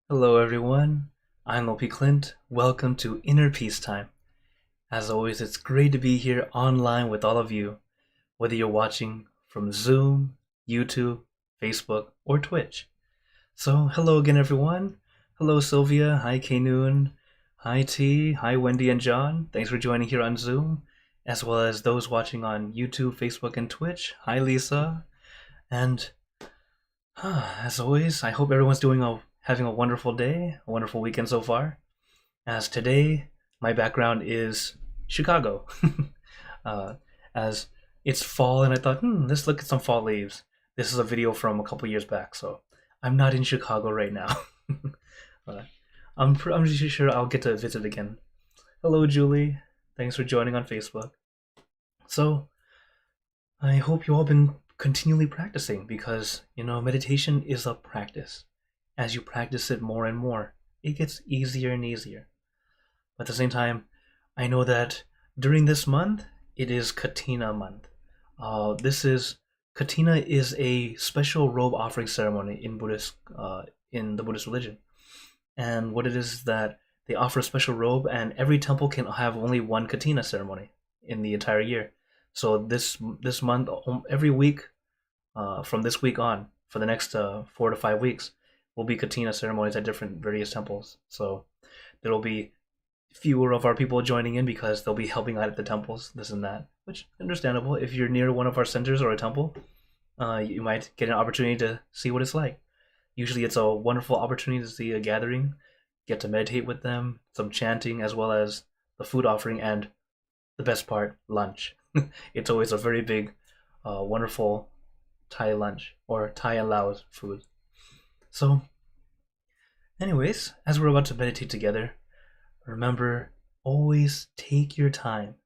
Hello, everyone. I'm OP Clint. Welcome to Inner Peace Time. As always, it's great to be here online with all of you, whether you're watching from Zoom, YouTube, Facebook, or Twitch. So, hello again, everyone. Hello, Sylvia. Hi, Kanoon. Hi, T. Hi, Wendy and John. Thanks for joining here on Zoom, as well as those watching on YouTube, Facebook, and Twitch. Hi, Lisa. And as always, I hope everyone's having a wonderful day, a wonderful weekend so far. As today, my background is Chicago. uh, as it's fall, and I thought, let's look at some fall leaves. This is a video from a couple years back, so I'm not in Chicago right now. But I'm just sure I'll get to visit again. Hello, Julie. Thanks for joining on Facebook. So, I hope you all been continually practicing because, meditation is a practice. As you practice it more and more, it gets easier and easier. But at the same time, I know that during this month, it is Katina month. Katina is a special robe offering ceremony in the Buddhist religion. And what it is that they offer a special robe, and every temple can have only one Katina ceremony in the entire year. So this month, every week, from this week on, for the next 4 to 5 weeks, will be Katina ceremonies at different various temples. So there'll be fewer of our people joining in because they'll be helping out at the temples, this and that, which understandable. If you're near one of our centers or a temple, you might get an opportunity to see what it's like. Usually it's a wonderful opportunity to see a gathering, get to meditate with them, some chanting, as well as the food offering, and the best part, lunch. It's always a very big, wonderful Thai lunch, or Thai and Laos food. So, anyways, as we're about to meditate together, remember, always take your time.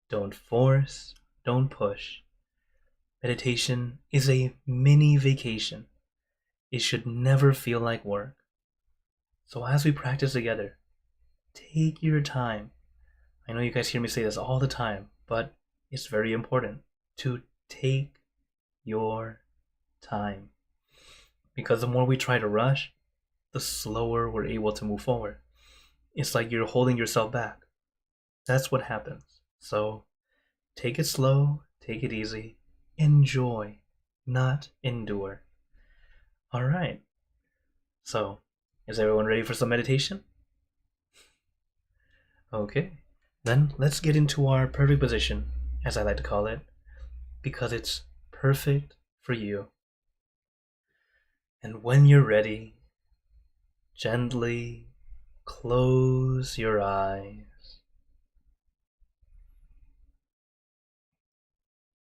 Don't force, don't push. Meditation is a mini vacation. It should never feel like work. So as we practice together, take your time. I know you guys hear me say this all the time, but it's very important to take your time. Because the more we try to rush, the slower we're able to move forward. It's like you're holding yourself back. That's what happens. So take it slow, take it easy, enjoy, not endure. All right. So, is everyone ready for some meditation? Okay. Then let's get into our perfect position, as I like to call it, because it's perfect for you. And when you're ready, gently close your eyes.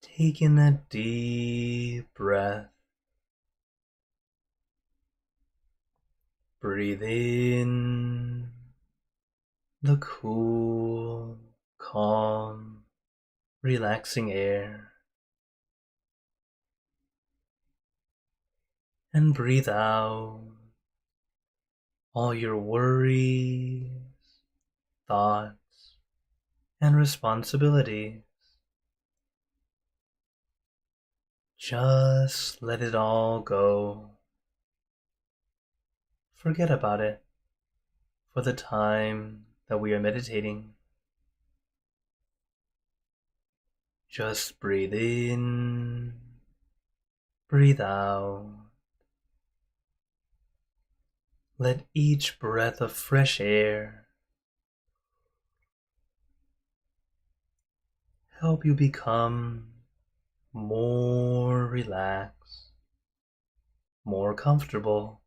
Take in a deep breath. Breathe in the cool, calm, relaxing air. And breathe out all your worries, thoughts, and responsibilities. Just let it all go. Forget about it for the time that we are meditating. Just breathe in, breathe out. Let each breath of fresh air help you become more relaxed, more comfortable.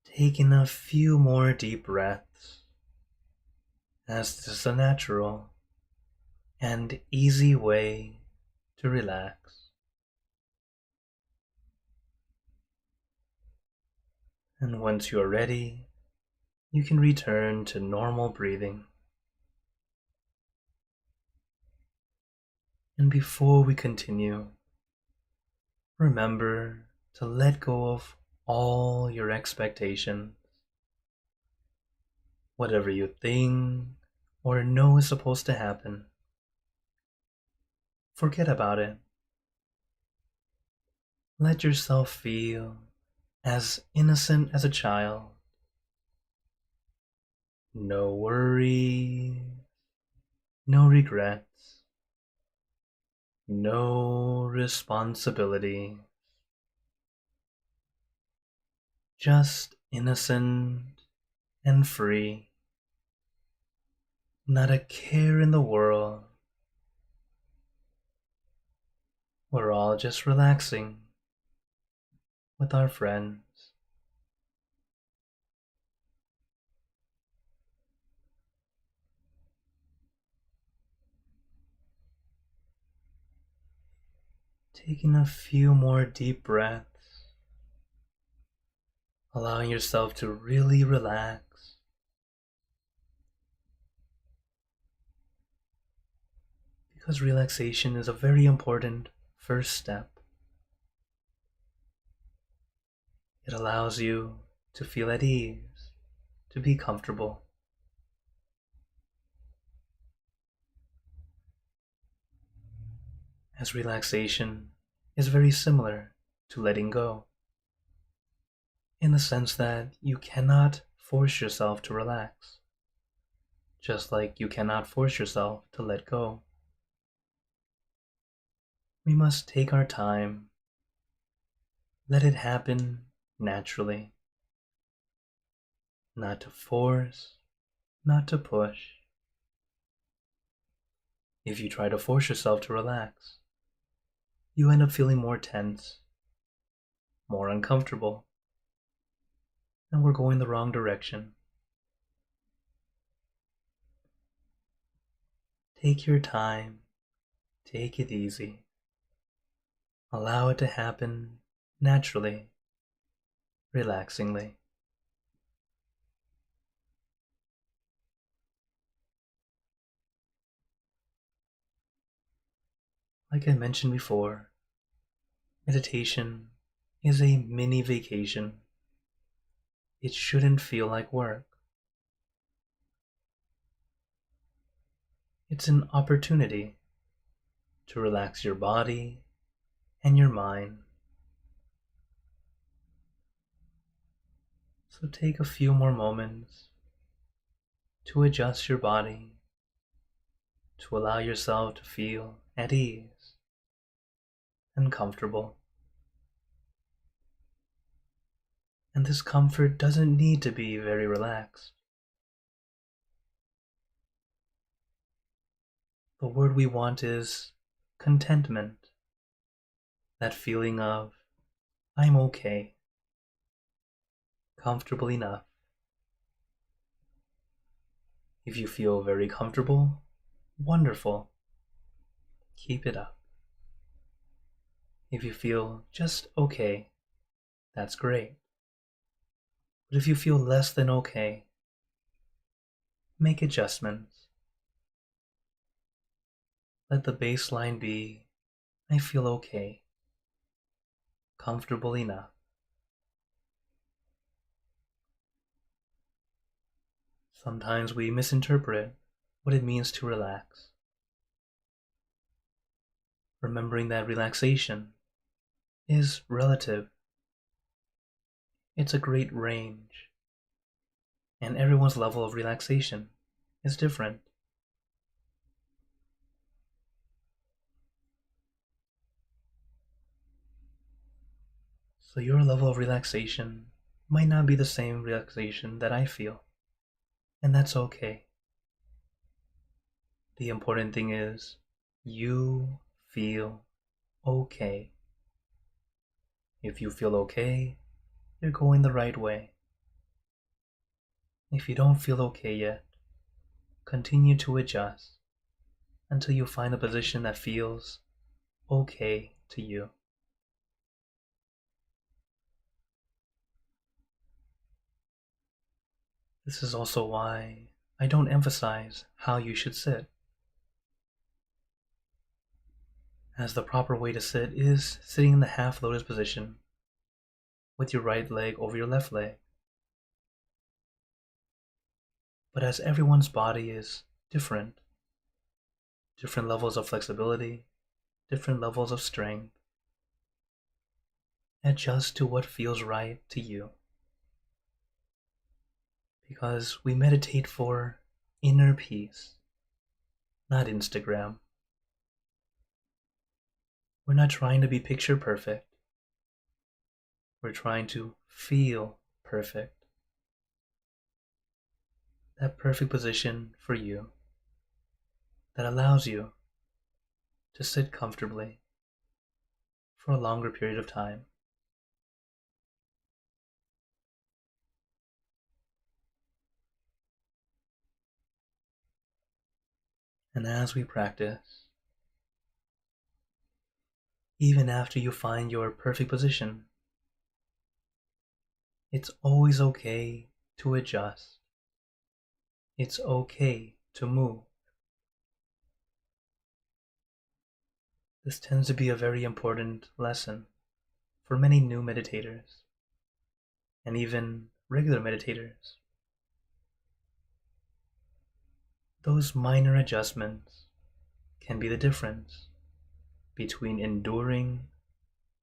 Take in a few more deep breaths, as this is a natural and easy way to relax. And once you are ready, you can return to normal breathing. And before we continue, remember to let go of all your expectations. Whatever you think or know is supposed to happen, forget about it. Let yourself feel as innocent as a child. No worries, no regrets, no responsibility. Just innocent and free. Not a care in the world. We're all just relaxing with our friends. Taking a few more deep breaths, allowing yourself to really relax. Because relaxation is a very important first step. It allows you to feel at ease, to be comfortable. As relaxation is very similar to letting go, in the sense that you cannot force yourself to relax, just like you cannot force yourself to let go. We must take our time, let it happen naturally, not to force, not to push. If you try to force yourself to relax, you end up feeling more tense, more uncomfortable, and we're going the wrong direction. Take your time, take it easy. Allow it to happen naturally, relaxingly. Like I mentioned before, meditation is a mini vacation. It shouldn't feel like work. It's an opportunity to relax your body and your mind. So take a few more moments to adjust your body, to allow yourself to feel at ease and comfortable. And this comfort doesn't need to be very relaxed. The word we want is contentment. That feeling of, I'm okay, comfortable enough. If you feel very comfortable, wonderful. Keep it up. If you feel just okay, that's great. But if you feel less than okay, make adjustments. Let the baseline be, I feel okay, comfortable enough. Sometimes we misinterpret what it means to relax. Remembering that relaxation is relative. It's a great range, and everyone's level of relaxation is different. So your level of relaxation might not be the same relaxation that I feel, and that's okay. The important thing is you feel okay. If you feel okay, you're going the right way. If you don't feel okay yet, continue to adjust until you find a position that feels okay to you. This is also why I don't emphasize how you should sit, as the proper way to sit is sitting in the half lotus position with your right leg over your left leg. But as everyone's body is different levels of flexibility, different levels of strength, Adjust to what feels right to you. Because we meditate for inner peace, not Instagram. We're not trying to be picture perfect. We're trying to feel perfect. That perfect position for you that allows you to sit comfortably for a longer period of time. And as we practice, even after you find your perfect position, it's always okay to adjust. It's okay to move. This tends to be a very important lesson for many new meditators and even regular meditators. Those minor adjustments can be the difference between enduring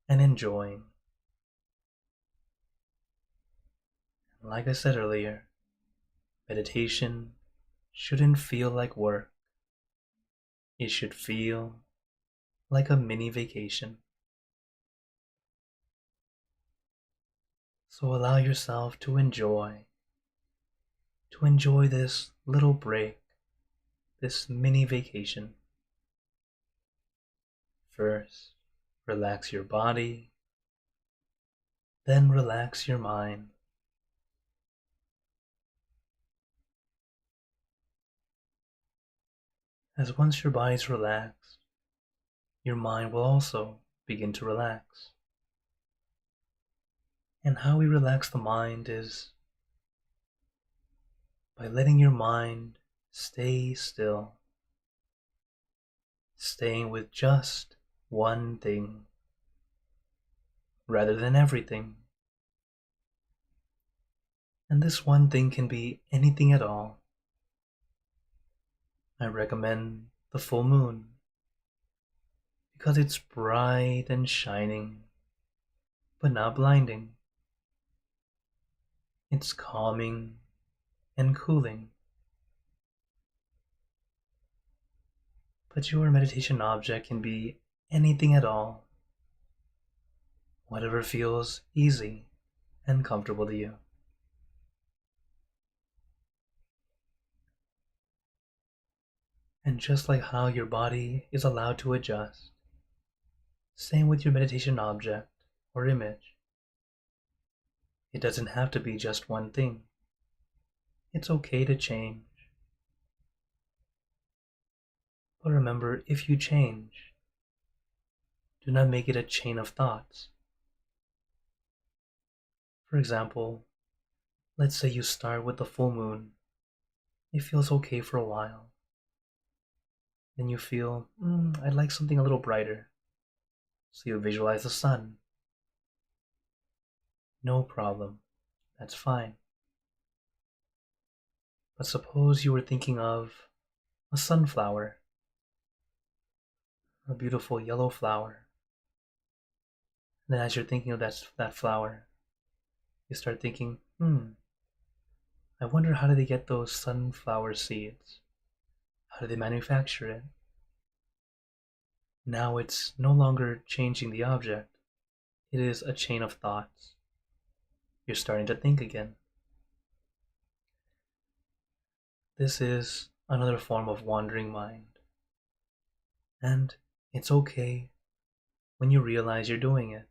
and enjoying. Like I said earlier, meditation shouldn't feel like work. It should feel like a mini vacation. So allow yourself to enjoy this little break, this mini vacation. First, relax your body, then relax your mind. As once your body's relaxed, your mind will also begin to relax. And how we relax the mind is by letting your mind stay still, staying with just one thing rather than everything. And this one thing can be anything at all. I recommend the full moon because it's bright and shining, but not blinding. It's calming and cooling. But your meditation object can be anything at all, whatever feels easy and comfortable to you. And just like how your body is allowed to adjust, same with your meditation object or image. It doesn't have to be just one thing. It's okay to change. But remember, if you change, do not make it a chain of thoughts. For example, let's say you start with the full moon. It feels okay for a while. Then you feel, I'd like something a little brighter. So you visualize the sun. No problem. That's fine. But suppose you were thinking of a sunflower, a beautiful yellow flower. And then as you're thinking of that flower, you start thinking, I wonder how do they get those sunflower seeds? How do they manufacture it? Now it's no longer changing the object. It is a chain of thoughts. You're starting to think again. This is another form of wandering mind. And it's okay when you realize you're doing it.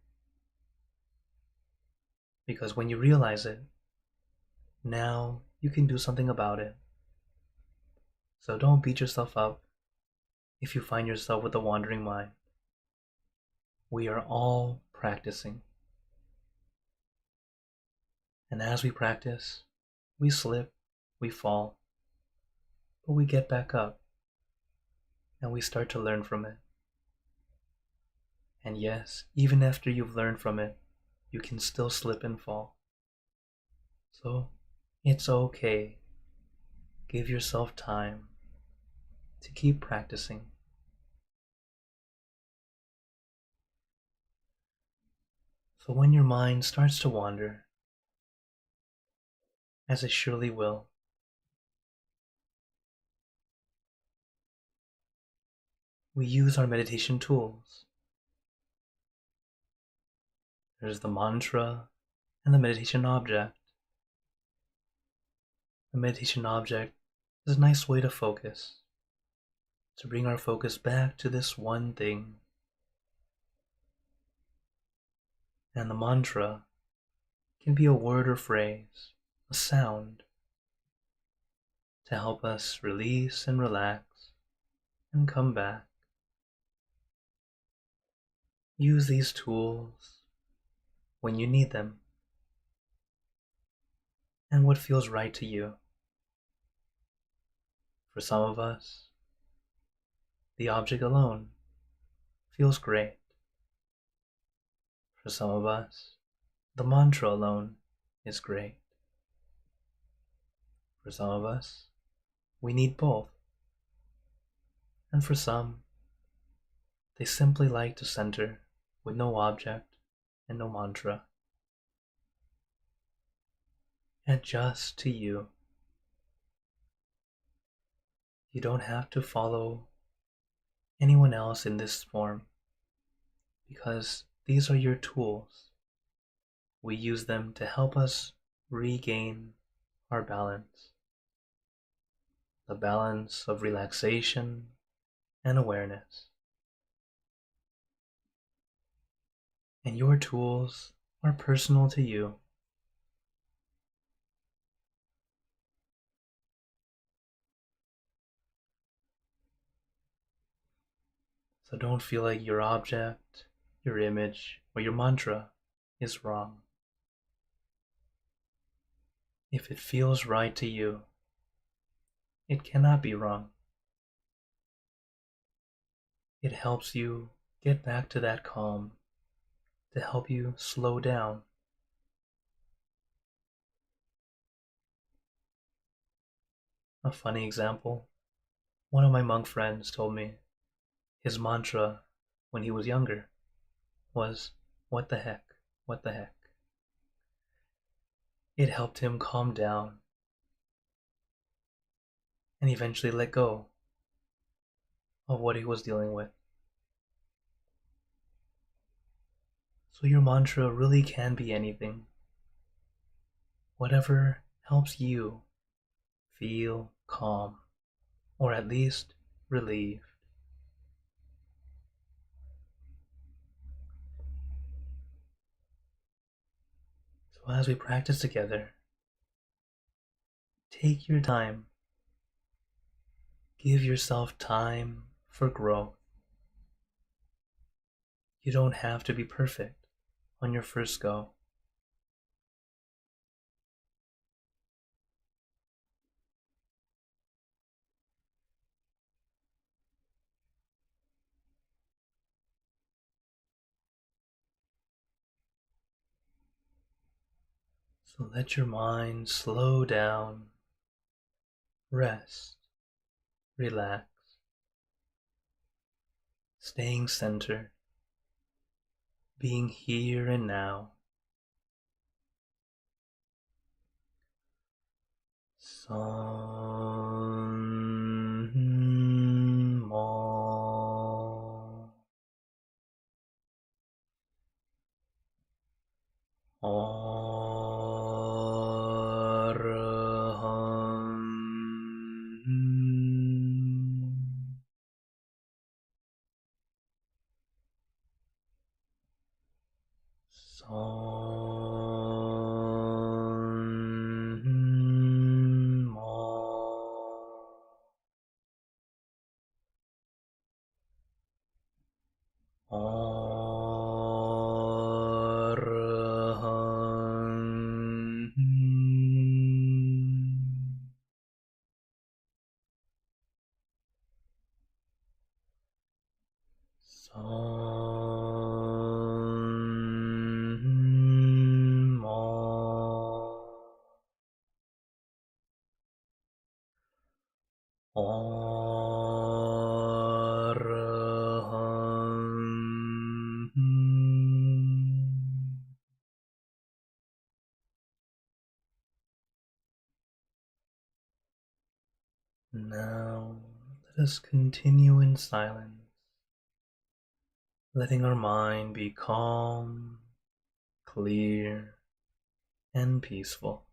Because when you realize it, now you can do something about it. So don't beat yourself up if you find yourself with a wandering mind. We are all practicing. And as we practice, we slip, we fall, but we get back up and we start to learn from it. And yes, even after you've learned from it, you can still slip and fall. So it's okay. Give yourself time to keep practicing. So when your mind starts to wander, as it surely will, we use our meditation tools. There's the mantra and the meditation object. The meditation object is a nice way to focus, to bring our focus back to this one thing. And the mantra can be a word or phrase, a sound, to help us release and relax and come back. Use these tools when you need them and what feels right to you. For some of us, the object alone feels great. For some of us, the mantra alone is great. For some of us, we need both. And for some, they simply like to center with no object and no mantra. Adjust to you. You don't have to follow anyone else in this form, because these are your tools. We use them to help us regain our balance, the balance of relaxation and awareness. And your tools are personal to you. So don't feel like your object, your image, or your mantra is wrong. If it feels right to you, it cannot be wrong. It helps you get back to that calm, to help you slow down. A funny example, one of my monk friends told me his mantra when he was younger was, "What the heck, what the heck." It helped him calm down and eventually let go of what he was dealing with. So your mantra really can be anything. Whatever helps you feel calm, or at least relieved. So as we practice together, take your time. Give yourself time for growth. You don't have to be perfect on your first go. So let your mind slow down, rest, relax, staying centered, being here and now. San mo araham san mo araham san mo araham. Now, let us continue in silence, letting our mind be calm, clear, and peaceful.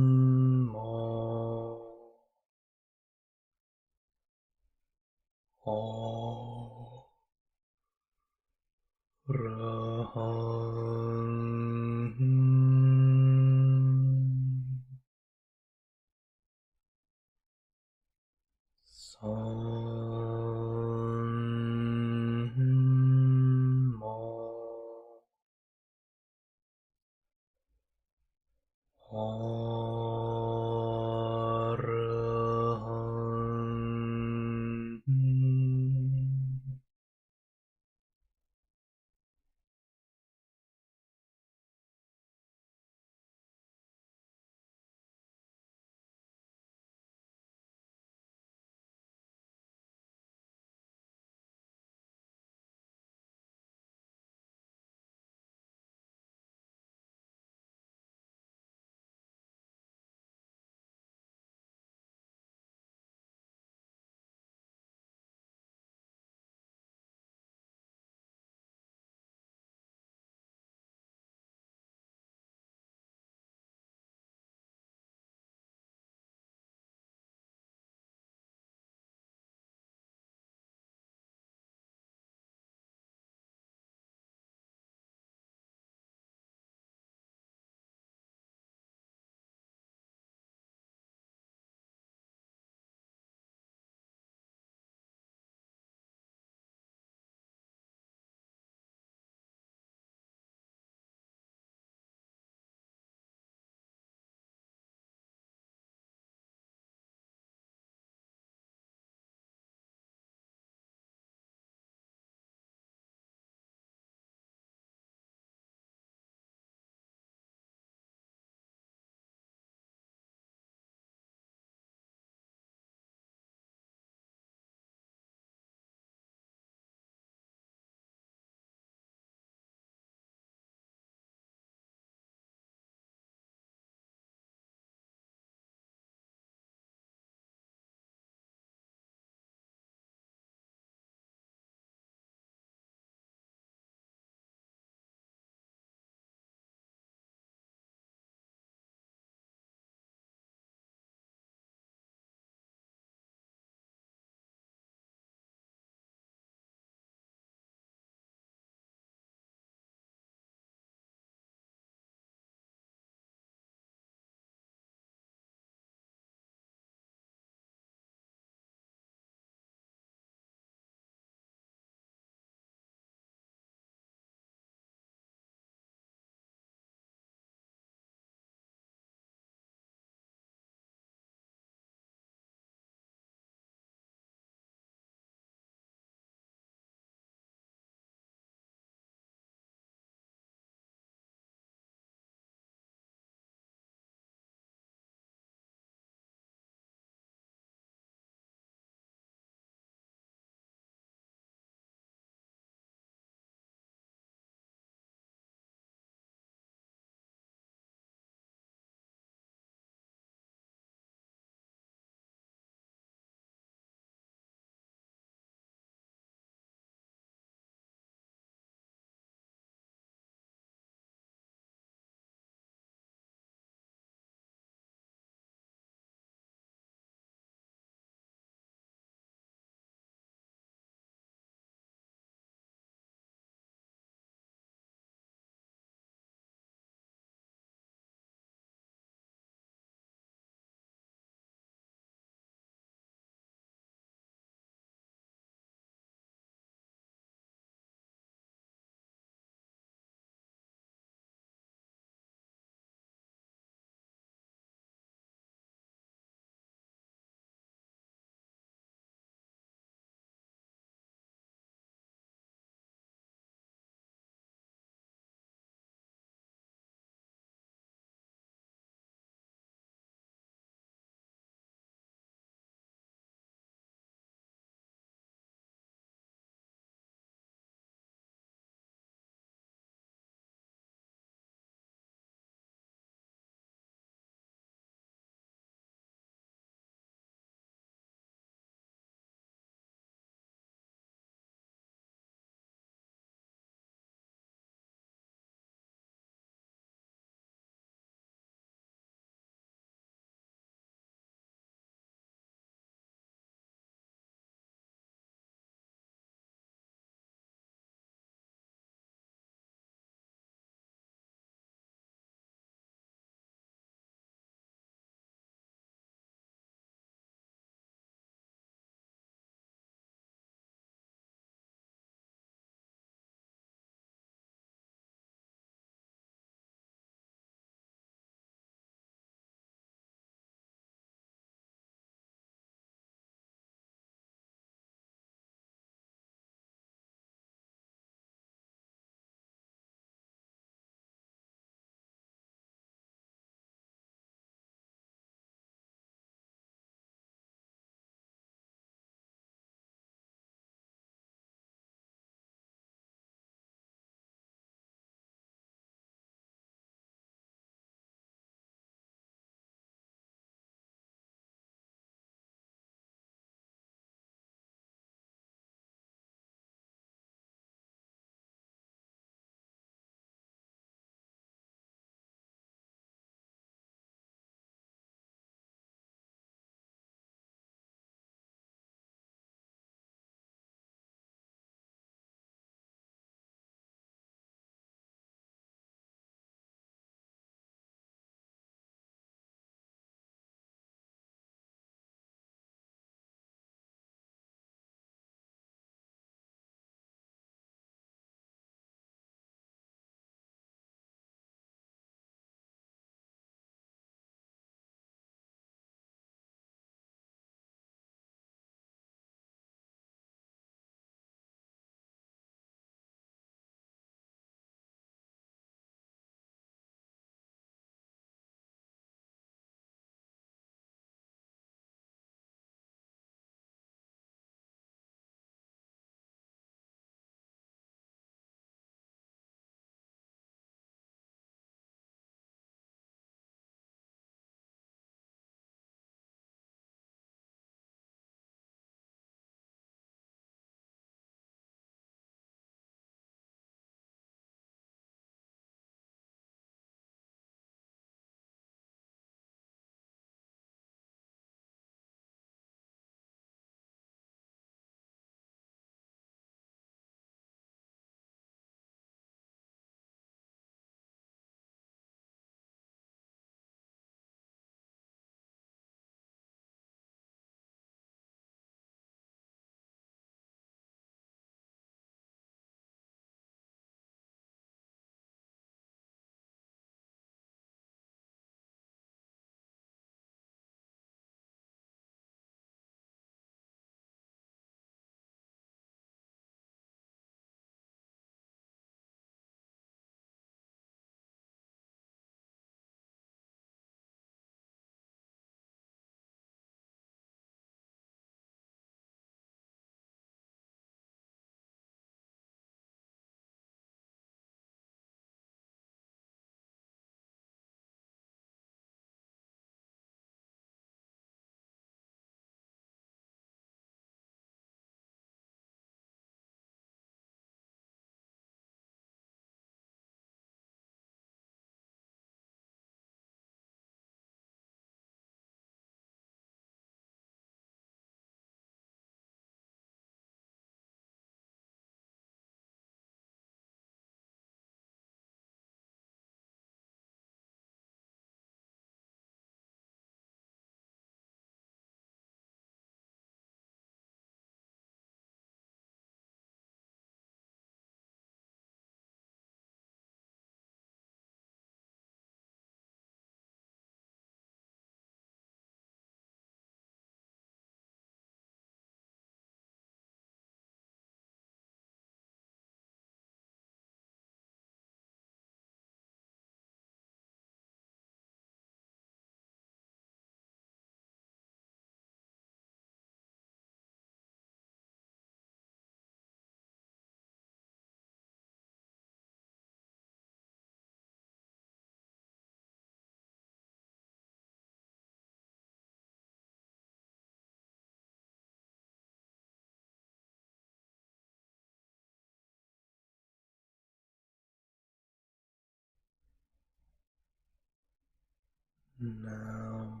Now,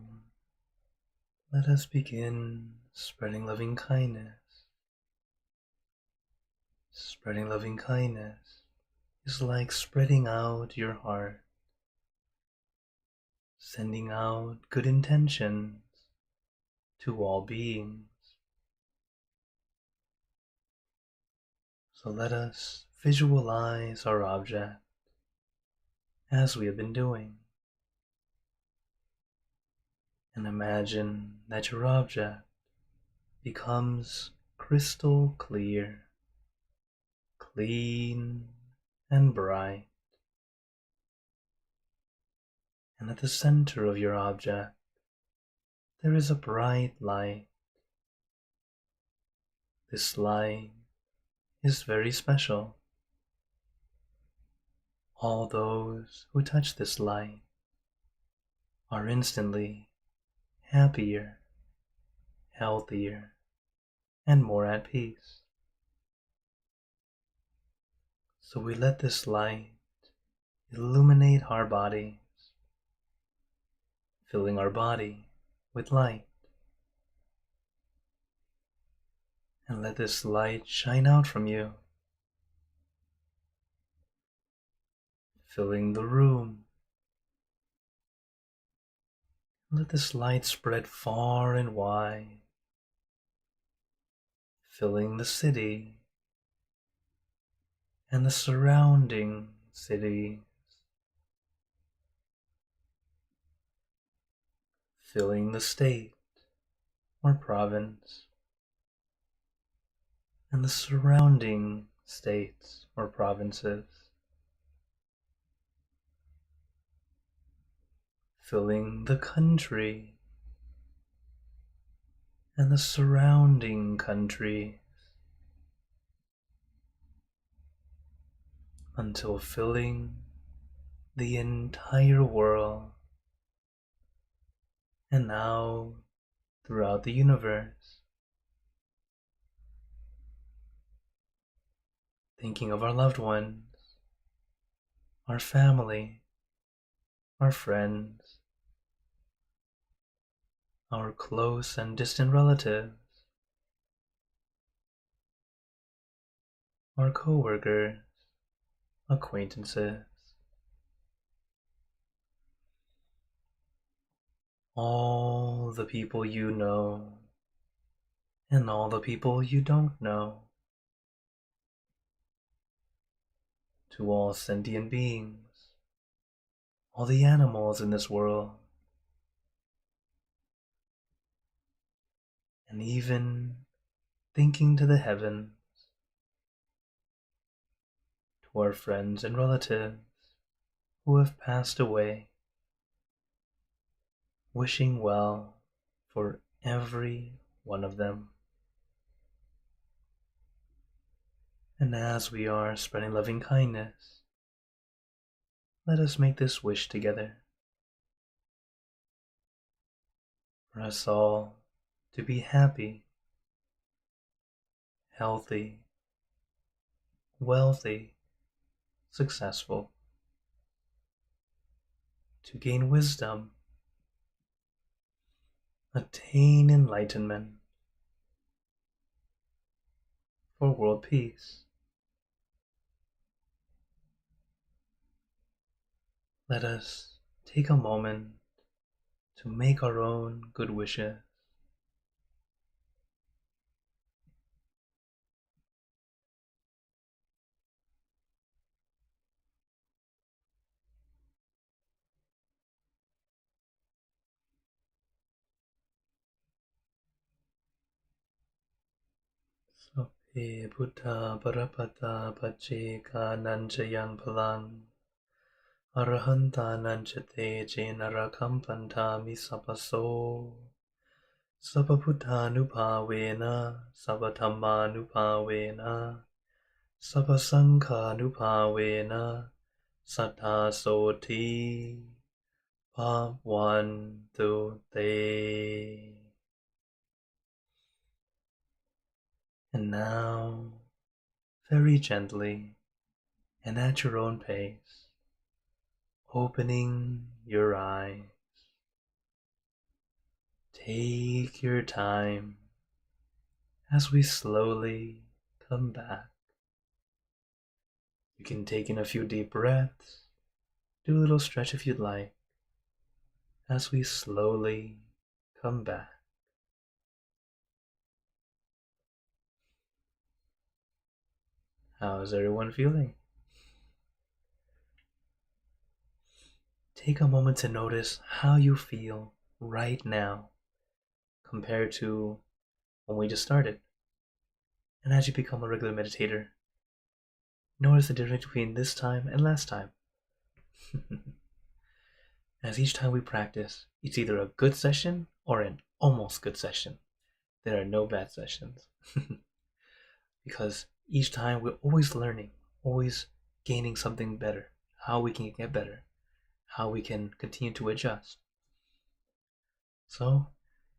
let us begin spreading loving kindness. Spreading loving kindness is like spreading out your heart, sending out good intentions to all beings. So let us visualize our object as we have been doing, and imagine that your object becomes crystal clear, clean and bright, and at the center of your object there is a bright light. This light is very special. All those who touch this light are instantly happier, healthier, and more at peace. So we let this light illuminate our bodies, filling our body with light. And let this light shine out from you, filling the room. Let this light spread far and wide, filling the city and the surrounding cities, filling the state or province and the surrounding states or provinces, filling the country and the surrounding countries, until filling the entire world, and now throughout the universe. Thinking of our loved ones, our family, our friends, our close and distant relatives, our co-workers, acquaintances, all the people you know and all the people you don't know, to all sentient beings, all the animals in this world, and even thinking to the heavens, to our friends and relatives who have passed away, wishing well for every one of them. And as we are spreading loving kindness, let us make this wish together, for us all to be happy, healthy, wealthy, successful, to gain wisdom, attain enlightenment, for world peace. Let us take a moment to make our own good wishes. Sappe Buddha Parapata Pacheka Nanjayang Palang Arahanta Nanjate Jenarakampanta Misapaso Sababuddhanupavena Sabathammanupavena Sabasanghanupavena Sattha Soti Bhavantu Te. And now, very gently and at your own pace, opening your eyes. Take your time as we slowly come back. You can take in a few deep breaths, do a little stretch if you'd like, as we slowly come back. How's everyone feeling? Take a moment to notice how you feel right now compared to when we just started. And as you become a regular meditator, notice the difference between this time and last time. As each time we practice, it's either a good session or an almost good session. There are no bad sessions. Because each time we're always learning, always gaining something better, how we can get better, how we can continue to adjust. So,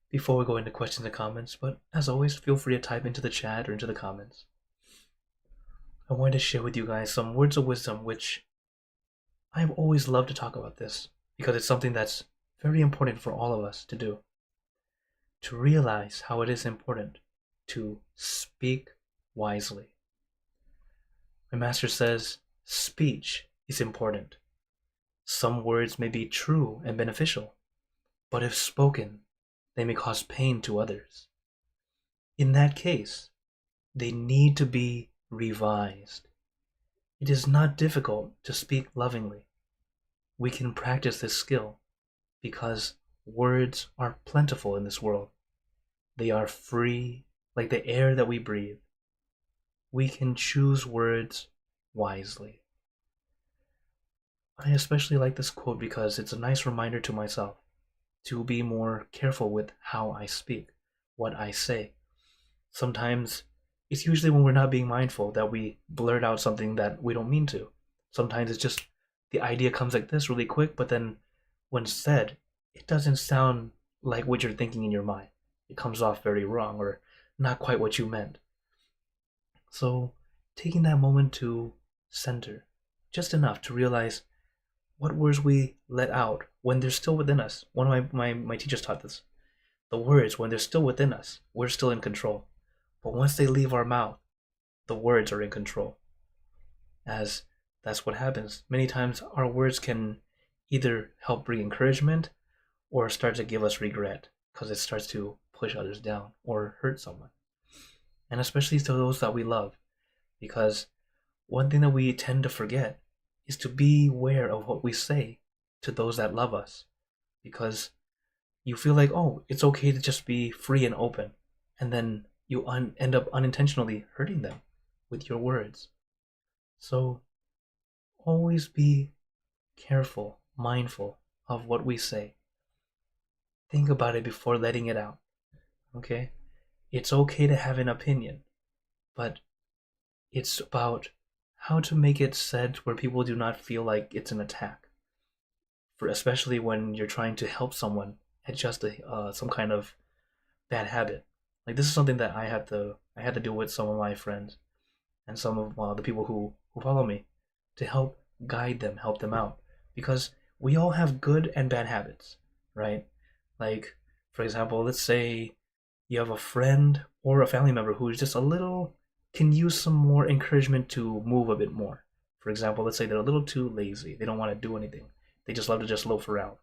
before we go into questions and comments, but as always, feel free to type into the chat or into the comments. I wanted to share with you guys some words of wisdom, which I've always loved to talk about this, because it's something that's very important for all of us to do. To realize how it is important to speak wisely. My master says, speech is important. Some words may be true and beneficial, but if spoken, they may cause pain to others. In that case, they need to be revised. It is not difficult to speak lovingly. We can practice this skill because words are plentiful in this world. They are free, like the air that we breathe. We can choose words wisely. I especially like this quote because it's a nice reminder to myself to be more careful with how I speak, what I say. Sometimes it's usually when we're not being mindful that we blurt out something that we don't mean to. Sometimes it's just the idea comes like this really quick, but then when said, it doesn't sound like what you're thinking in your mind. It comes off very wrong or not quite what you meant. So taking that moment to center, just enough to realize what words we let out when they're still within us. One of my teachers taught this. The words, when they're still within us, we're still in control. But once they leave our mouth, the words are in control. As that's what happens. Many times our words can either help bring encouragement or start to give us regret because it starts to push others down or hurt someone. And especially to those that we love, because one thing that we tend to forget is to be aware of what we say to those that love us, because you feel like, oh, it's okay to just be free and open, and then you end up unintentionally hurting them with your words. So always be careful, mindful of what we say. Think about it before letting it out, okay? It's okay to have an opinion, but it's about how to make it said where people do not feel like it's an attack. For especially when you're trying to help someone adjust some kind of bad habit. Like this is something that I had to deal with some of my friends and some of the people who follow me to help guide them, help them out, because we all have good and bad habits, right? Like for example, let's say you have a friend or a family member who is just a little can use some more encouragement to move a bit more. For example, let's say they're a little too lazy. They don't want to do anything. They just love to just loaf around.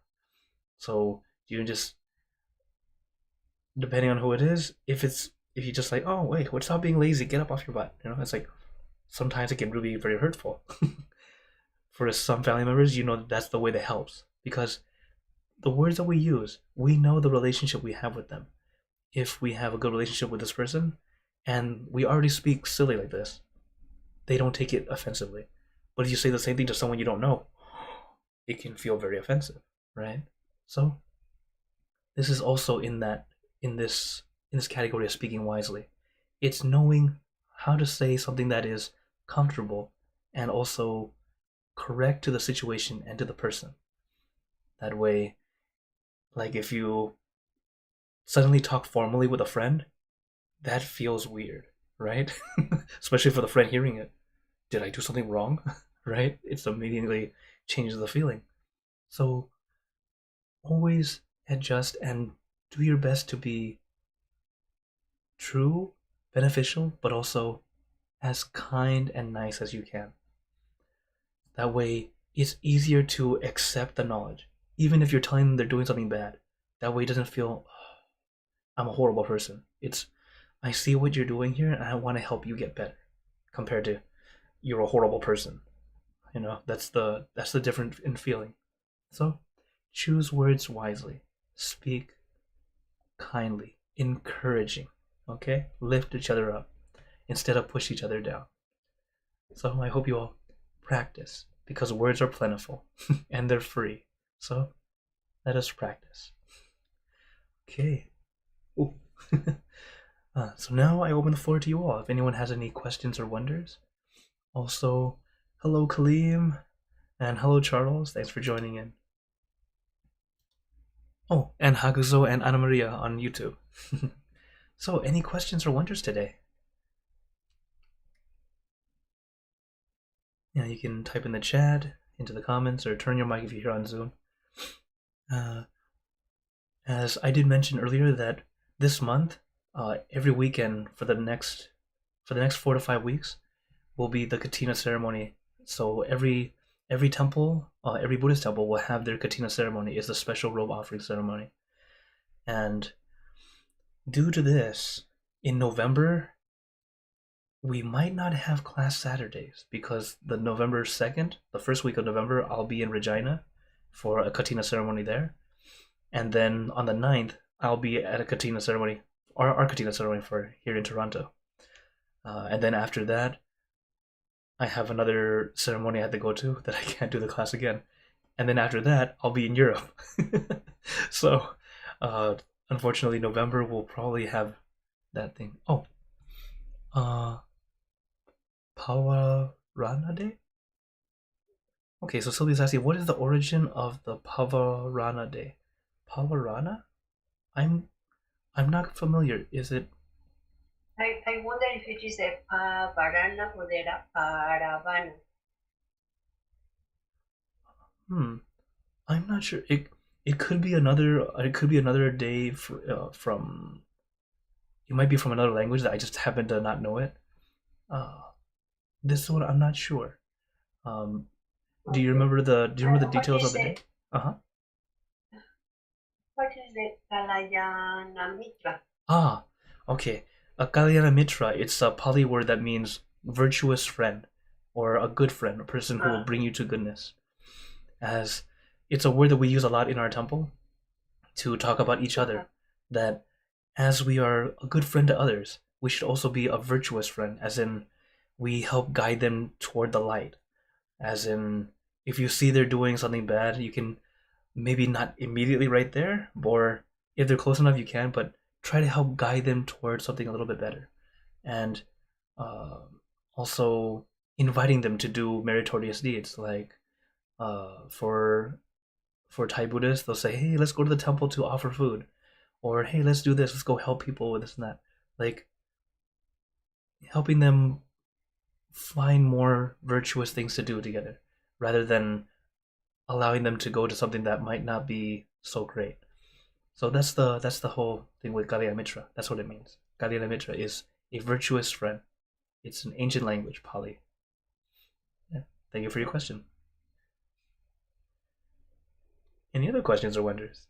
So you just, depending on who it is, if you just like, oh wait, what's stop being lazy, get up off your butt. It's like sometimes it can really be very hurtful. For some family members, that's the way that helps because the words that we use, we know the relationship we have with them. If we have a good relationship with this person, and we already speak silly like this, they don't take it offensively. But if you say the same thing to someone you don't know, it can feel very offensive, right? So this is also in this category of speaking wisely. It's knowing how to say something that is comfortable and also correct to the situation and to the person. That way, like if you suddenly talk formally with a friend, that feels weird, right? Especially for the friend hearing it. Did I do something wrong? Right? It's immediately changes the feeling. So always adjust and do your best to be true, beneficial, but also as kind and nice as you can. That way, it's easier to accept the knowledge, even if you're telling them they're doing something bad. That way, it doesn't feel, oh, I'm a horrible person. It's, I see what you're doing here, and I want to help you get better, compared to, you're a horrible person. You know, that's the difference in feeling. So, choose words wisely. Speak kindly, encouraging. Okay, lift each other up instead of push each other down. So I hope you all practice because words are plentiful and they're free. So let us practice. Okay. So now I open the floor to you all. If anyone has any questions or wonders. Also, hello Kaleem and hello Charles. Thanks for joining in. Oh, and Haguzo and Anna Maria on YouTube. So, any questions or wonders today? Yeah, you can type in the chat, into the comments, or turn your mic if you're here on Zoom. As I did mention earlier, that this month, every weekend for the next 4 to 5 weeks, will be the Katina ceremony. So every temple, every Buddhist temple will have their Katina ceremony. Is the special robe offering ceremony, and due to this, in November, we might not have class Saturdays because the November 2nd, the first week of November, I'll be in Regina for a Katina ceremony there. And then on the 9th, I'll be at a Katina ceremony, our Katina ceremony for here in Toronto. And then after that, I have another ceremony I have to go to that I can't do the class again. And then after that, I'll be in Europe. So, unfortunately, November will probably have that thing. Oh, Pavarana Day? Okay, so Sylvia's asking, what is the origin of the Pavarana Day? Pavarana? I'm not familiar. Is it? I wonder if it is a Pavarana or the Paravana. I'm not sure. It could be another day from. It might be from another language that I just happen to not know it. This one I'm not sure. Do you remember the details of the day? What is the Kalayana Mitra? Okay. A Kalyana Mitra, it's a Pali word that means virtuous friend or a good friend, a person who will bring you to goodness. As it's a word that we use a lot in our temple to talk about each other, that as we are a good friend to others, we should also be a virtuous friend, as in we help guide them toward the light. As in, if you see they're doing something bad, you can maybe not immediately right there, or if they're close enough, you can, but try to help guide them towards something a little bit better. And also inviting them to do meritorious deeds, like for Thai Buddhists, they'll say, hey, let's go to the temple to offer food. Or, hey, let's do this, let's go help people with this and that. Like, helping them find more virtuous things to do together, rather than allowing them to go to something that might not be so great. So that's the whole thing with Kalyana Mitra. That's what it means. Kalyana Mitra is a virtuous friend. It's an ancient language, Pali. Yeah. Thank you for your question. Any other questions or wonders?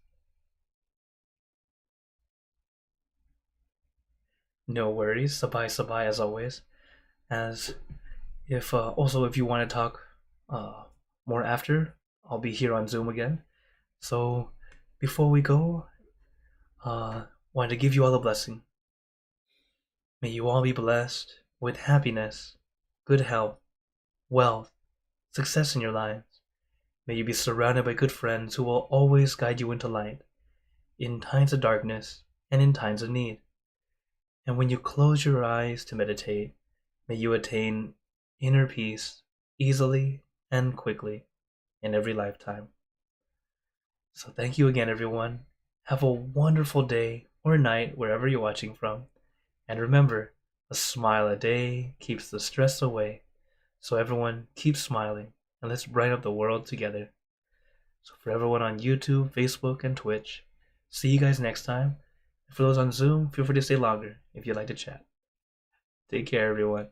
No worries. Sabai sabai as always. As if also if you want to talk more after, I'll be here on Zoom again. So before we go, wanted to give you all a blessing. May you all be blessed with happiness, good health, wealth, success in your lives. May you be surrounded by good friends who will always guide you into light, in times of darkness and in times of need. And when you close your eyes to meditate, may you attain inner peace easily and quickly in every lifetime. So thank you again, everyone. Have a wonderful day or night wherever you're watching from. And remember, a smile a day keeps the stress away. So everyone, keep smiling and let's brighten up the world together. So for everyone on YouTube, Facebook, and Twitch, See you guys next time. For those on Zoom, feel free to stay longer if you'd like to chat. Take care, everyone.